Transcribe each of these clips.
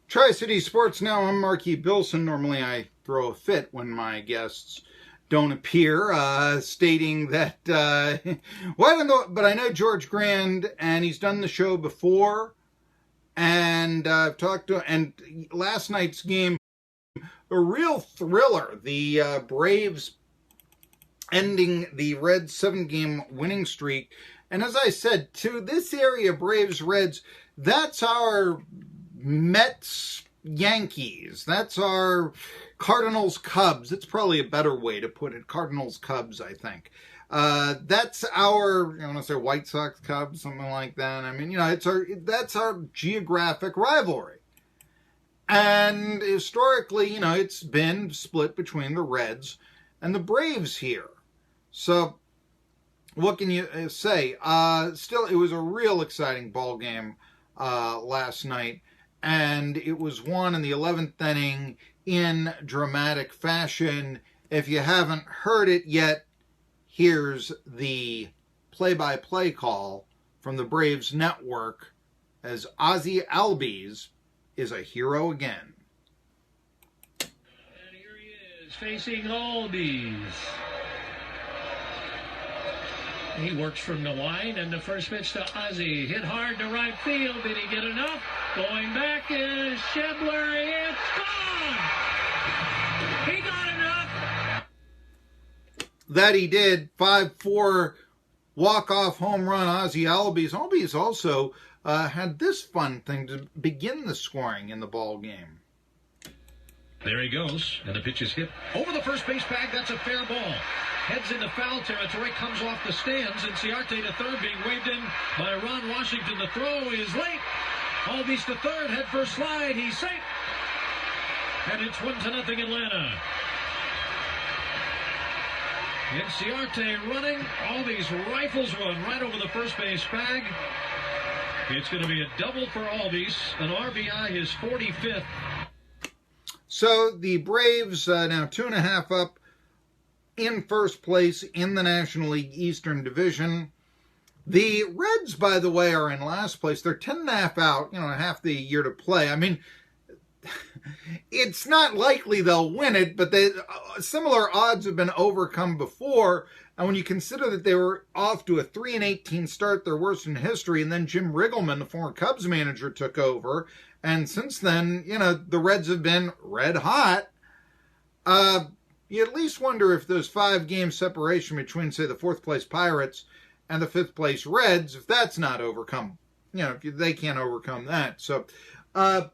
Tri-City Sports Now, I'm Marky Billson. Normally I throw a fit when my guests don't appear, stating that, well, I don't know, but I know George Grande, and he's done the show before, and I've talked to, and last night's game, a real thriller. The Braves ending the Reds' 7-game winning streak. And as I said, to this area, Braves-Reds, that's our Mets-Yankees. That's our Cardinals-Cubs. It's probably a better way to put it. Cardinals-Cubs, I think. That's our, I want to say White Sox-Cubs, something like that. I mean, that's our geographic rivalry. And historically, it's been split between the Reds and the Braves here. So, what can you say? Still, it was a real exciting ball game last night, and it was won in the 11th inning in dramatic fashion. If you haven't heard it yet, here's the play-by-play call from the Braves Network as Ozzie Albies is a hero again. And here he is facing Albies. He works from the line, and the first pitch to Ozzie. Hit hard to right field. Did he get enough? Going back is Schebler. It's gone! He got enough! That he did. 5-4 walk-off home run, Ozzie Albies. Albies also had this fun thing to begin the scoring in the ball game. There he goes, and the pitch is hit over the first base bag. That's a fair ball. Heads into foul territory, comes off the stands, and Cincinnati to third, being waved in by Ron Washington. The throw is late. Albies to third, head first slide. He's safe. And it's 1-0 Atlanta. Cincinnati running. Albies rifles one right over the first base bag. It's going to be a double for Albies. An RBI, his 45th. So the Braves now 2.5 up in first place in the National League Eastern Division. The Reds, by the way, are in last place. They're 10.5 out, half the year to play. I mean, it's not likely they'll win it, but similar odds have been overcome before. And when you consider that they were off to a 3-18 start, their worst in history, and then Jim Riggleman, the former Cubs manager, took over. And since then, the Reds have been red hot. You at least wonder if there's 5-game separation between, say, the 4th place Pirates and the 5th place Reds, if that's not overcome. If they can't overcome that. So, it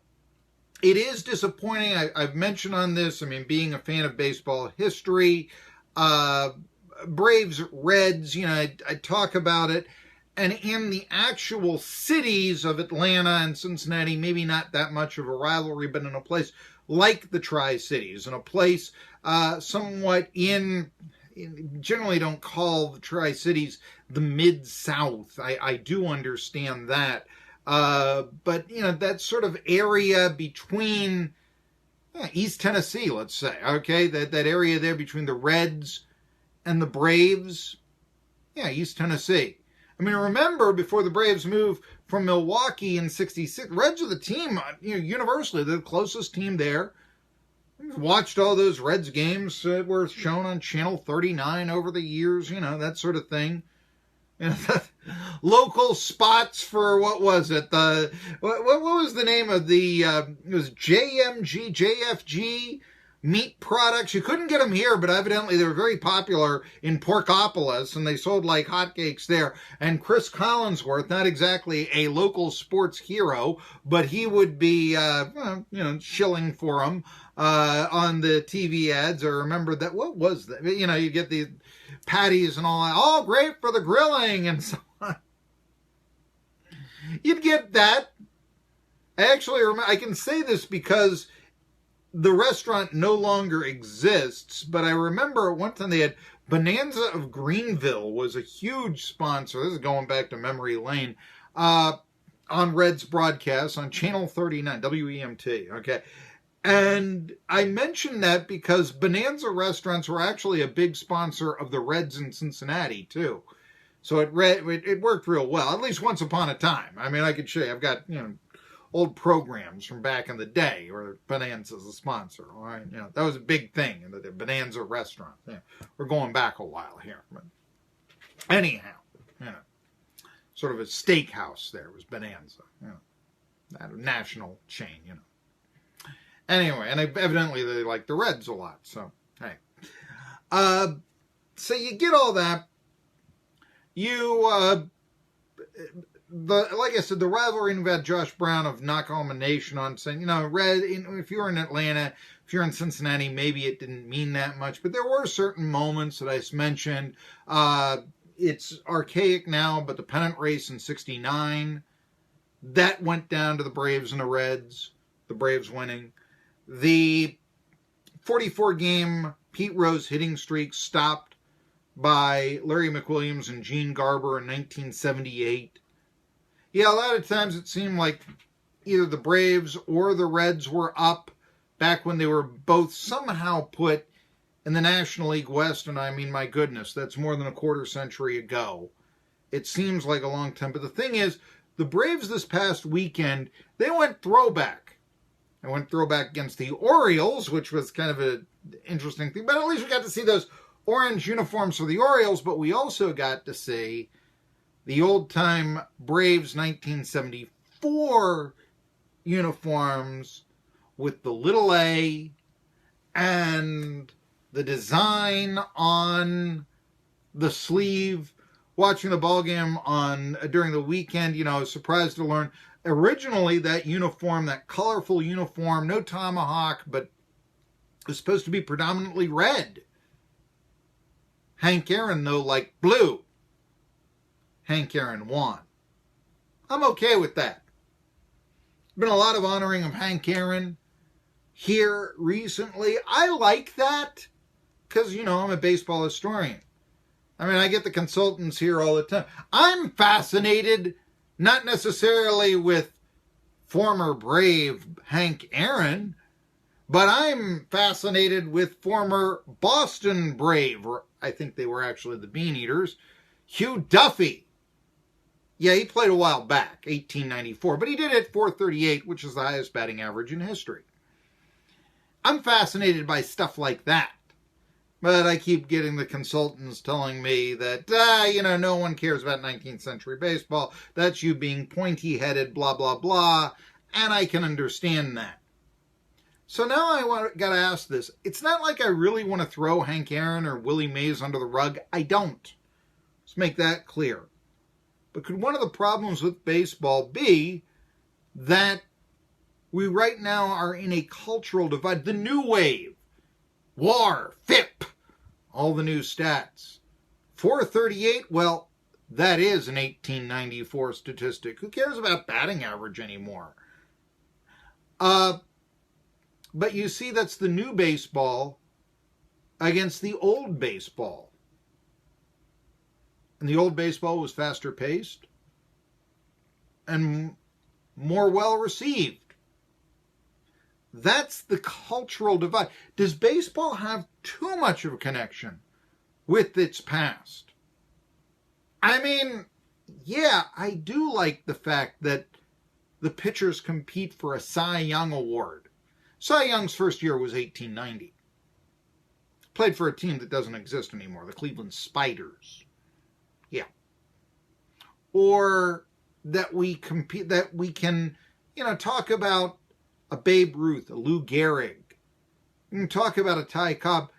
is disappointing. I've mentioned on this, being a fan of baseball history, Braves, Reds, I talk about it. And in the actual cities of Atlanta and Cincinnati, maybe not that much of a rivalry, but in a place like the Tri-Cities, in a place somewhat generally don't call the Tri-Cities the Mid-South. I do understand that. But, that sort of area between East Tennessee, let's say, okay? That area there between the Reds and the Braves. Yeah, East Tennessee. Remember, before the Braves moved from Milwaukee in 66, Reds are the team, universally, they're the closest team there. Watched all those Reds games that were shown on Channel 39 over the years, that sort of thing. Local spots for, what was it? What was the name of it was JMG, JFG meat products. You couldn't get them here, but evidently they were very popular in Porkopolis, and they sold like hotcakes there. And Chris Collinsworth, not exactly a local sports hero, but he would be, shilling for them on the TV ads. I remember that. What was that? You get the patties and all that. All great for the grilling and so on. You'd get that. I actually remember, I can say this because the restaurant no longer exists, but I remember at one time they had Bonanza of Greenville was a huge sponsor. This is going back to memory lane. On Reds broadcast on Channel 39, WEMT, okay? And I mentioned that because Bonanza restaurants were actually a big sponsor of the Reds in Cincinnati, too. So it worked real well, at least once upon a time. I could show you. I've got, old programs from back in the day, where Bonanza's a sponsor. All right, that was a big thing in the Bonanza restaurant. Yeah, we're going back a while here, but anyhow, sort of a steakhouse there was Bonanza, that national chain, Anyway, and evidently they like the Reds a lot, so hey. So you get all that. Like I said, the rivalry about Josh Brown of Knock Home a Nation on saying, Red, if you're in Atlanta, if you're in Cincinnati, maybe it didn't mean that much. But there were certain moments that I mentioned. It's archaic now, but the pennant race in '69, that went down to the Braves and the Reds, the Braves winning. The 44-game Pete Rose hitting streak stopped by Larry McWilliams and Gene Garber in 1978. Yeah, a lot of times it seemed like either the Braves or the Reds were up back when they were both somehow put in the National League West, and I mean, my goodness, that's more than a quarter century ago. It seems like a long time. But the thing is, the Braves this past weekend, they went throwback. They went throwback against the Orioles, which was kind of an interesting thing. But at least we got to see those orange uniforms for the Orioles, but we also got to see the old-time Braves 1974 uniforms with the little A and the design on the sleeve. Watching the ball game during the weekend, I was surprised to learn originally that uniform, that colorful uniform, no tomahawk, but it was supposed to be predominantly red. Hank Aaron, though, liked blue. Hank Aaron won. I'm okay with that. Been a lot of honoring of Hank Aaron here recently. I like that because, I'm a baseball historian. I mean, I get the consultants here all the time. I'm fascinated, not necessarily with former Brave Hank Aaron, but I'm fascinated with former Boston Brave, or I think they were actually the Bean Eaters, Hugh Duffy. Yeah, he played a while back, 1894, but he did hit .438, which is the highest batting average in history. I'm fascinated by stuff like that. But I keep getting the consultants telling me that, no one cares about 19th century baseball. That's you being pointy-headed, blah, blah, blah. And I can understand that. So now I got to ask this. It's not like I really want to throw Hank Aaron or Willie Mays under the rug. I don't. Let's make that clear. But could one of the problems with baseball be that we right now are in a cultural divide? The new wave, WAR, FIP, all the new stats. .438, well, that is an 1894 statistic. Who cares about batting average anymore? But you see, that's the new baseball against the old baseball. And the old baseball was faster paced and more well received. That's the cultural divide. Does baseball have too much of a connection with its past? I mean, yeah, I do like the fact that the pitchers compete for a Cy Young award. Cy Young's first year was 1890. Played for a team that doesn't exist anymore, the Cleveland Spiders. Yeah. Or that we compete, that we can, talk about a Babe Ruth, a Lou Gehrig. You can talk about a Ty Cobb,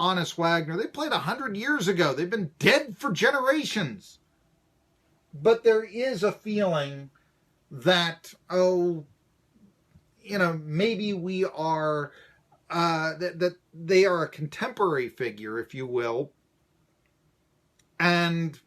Honest Wagner. They played 100 years ago. They've been dead for generations. But there is a feeling that, maybe we are, that they are a contemporary figure, if you will. And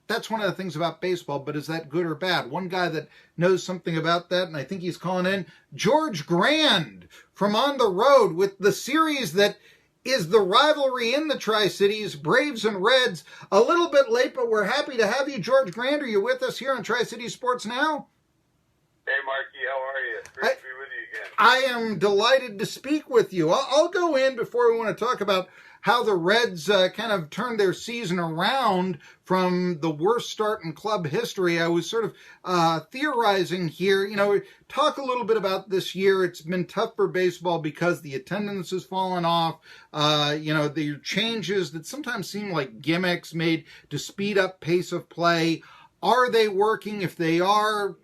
that's one of the things about baseball, but is that good or bad? One guy that knows something about that, and I think he's calling in, George Grande from On the Road with the series that is the rivalry in the Tri-Cities, Braves and Reds. A little bit late, but we're happy to have you. George Grande, are you with us here on Tri-Cities Sports Now? Hey, Marky, how are you? Great to be with you again. I am delighted to speak with you. I'll go in before we want to talk about how the Reds kind of turned their season around from the worst start in club history. I was sort of theorizing here, talk a little bit about this year. It's been tough for baseball because the attendance has fallen off. The changes that sometimes seem like gimmicks made to speed up pace of play. Are they working? If they are,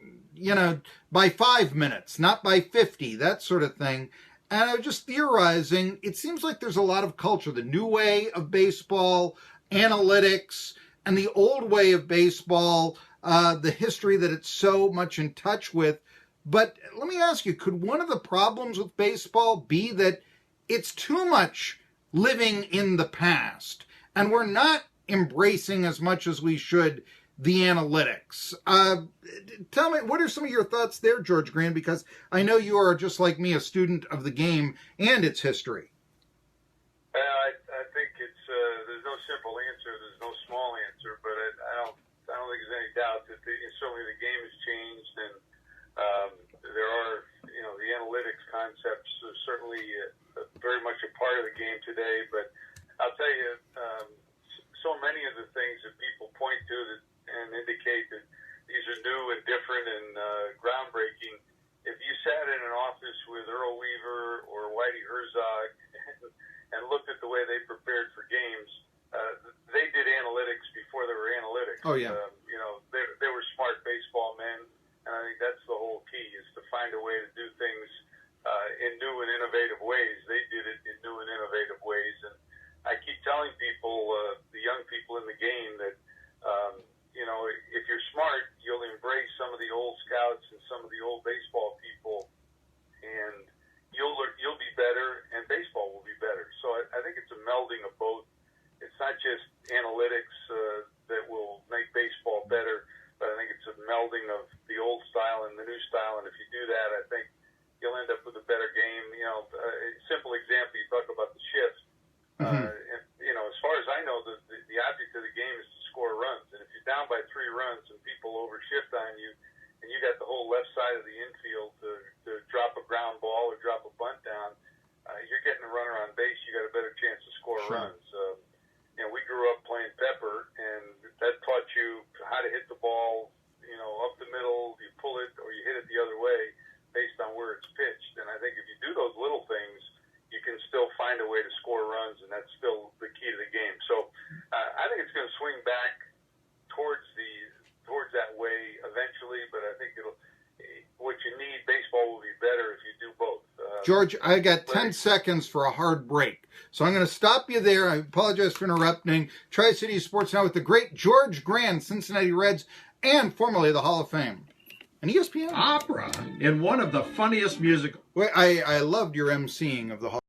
by 5 minutes, not by 50, that sort of thing. And I was just theorizing, it seems like there's a lot of culture, the new way of baseball, analytics, and the old way of baseball, the history that it's so much in touch with. But let me ask you, could one of the problems with baseball be that it's too much living in the past, and we're not embracing as much as we should the analytics? Tell me, what are some of your thoughts there, George Grande? Because I know you are, just like me, a student of the game and its history. I think it's there's no simple answer. There's no small answer, but I don't think there's any doubt that certainly the game has changed, and there are the analytics concepts are certainly very much a part of the game today. But I'll tell you, so many of the things that people point to and indicate that these are new and different and groundbreaking. If you sat in an office with Earl Weaver or Whitey Herzog and looked at the way they prepared for games, they did analytics before there were analytics. Oh, yeah. They were smart baseball men, and I think that's the whole key, is to find a way to do things in new and innovative ways. They did it in new and innovative ways, and I keep telling people, the young people in the game, that if you're smart, you'll embrace some of the old scouts and some of the old baseball people, and you'll be better, and baseball will be better. So I think it's a melding of both. It's not just analytics that will make baseball better, but I think it's a melding of the old style and the new style. And if you do that, I think you'll end up with a better game. A simple example, you talk about the shift. Mm-hmm. As far as I know, the object of the game is to score runs. And if you're down by 3 runs and people overshift on you, and you got the whole left side of the infield to drop a ground ball or drop a bunt down, you're getting a runner on base. You got a better chance to score runs. We grew up playing pepper, and that taught you how to hit the ball, up the middle. You pull it or you hit it the other way based on where it's pitched. And I think if you do those little things, you can still find a way to score runs, and that's still the key to the game. So I think it's going to swing back towards that way eventually, but I think what you need, baseball will be better if you do both. George, I got 10 seconds for a hard break. So I'm going to stop you there. I apologize for interrupting. Tri-City Sports Now with the great George Grande, Cincinnati Reds, and formerly the Hall of Fame. And ESPN. Opera in one of the funniest musicals. Well, I loved your emceeing of the Hall.